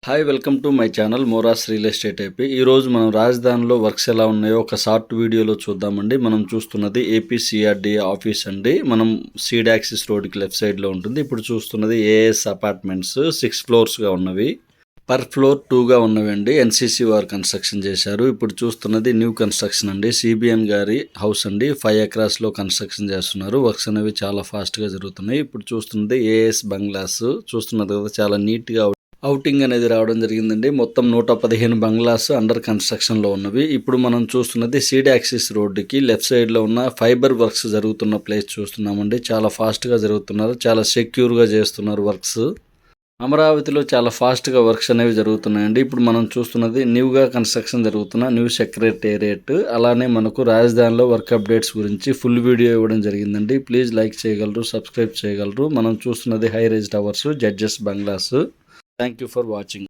Hi welcome to my channel Moras real estate AP. ఈరోజు మనం రాజధానిలో వర్క్స్ ఎలా ఉన్నాయో ఒక షార్ట్ వీడియోలో చూద్దామండి. మనం చూస్తున్నది ఏపీ సిఆర్డీఏ ఆఫీస్ అండి. మనం సీడ్ యాక్సిస్ రోడ్కి లెఫ్ట్ సైడ్లో ఉంటుంది. ఇప్పుడు చూస్తున్నది ఏఎస్ అపార్ట్మెంట్స్ 6 ఫ్లోర్స్గా ఉన్నవి, పర్ ఫ్లోర్ 2గా ఉన్నవండి. ఎన్సీసీ వారు కన్స్ట్రక్షన్ చేశారు. ఇప్పుడు చూస్తున్నది న్యూ కన్స్ట్రక్షన్ అండి. సిబిఎన్ గారి హౌస్ అండి. 5 ఎకరాస్లో కన్స్ట్రక్షన్ చేస్తున్నారు. వర్క్స్ అనేవి చాలా ఫాస్ట్గా జరుగుతున్నాయి. ఇప్పుడు చూస్తున్నది ఏఎస్ బంగ్లాస్. చూస్తున్నది కదా, చాలా నీట్గా అవుటింగ్ అనేది రావడం జరిగిందండి. మొత్తం 115 బంగ్లాస్ అండర్ కన్స్ట్రక్షన్లో ఉన్నవి. ఇప్పుడు మనం చూస్తున్నది సీడ్ యాక్సిస్ రోడ్డుకి లెఫ్ట్ సైడ్లో ఉన్న ఫైబర్ వర్క్స్ జరుగుతున్న ప్లేస్ చూస్తున్నామండి. చాలా ఫాస్ట్గా జరుగుతున్నారు, చాలా సెక్యూర్గా చేస్తున్నారు వర్క్స్. అమరావతిలో చాలా ఫాస్ట్గా వర్క్స్ అనేవి జరుగుతున్నాయండి. ఇప్పుడు మనం చూస్తున్నది న్యూగా కన్స్ట్రక్షన్ జరుగుతున్న న్యూ సెక్రటేరియట్. అలానే మనకు రాజధానిలో వర్క్ అప్డేట్స్ గురించి ఫుల్ వీడియో ఇవ్వడం జరిగిందండి. ప్లీజ్ లైక్ చేయగలరు, సబ్స్క్రైబ్ చేయగలరు. మనం చూస్తున్నది high rise towers, judges bungalows. Thank you for watching.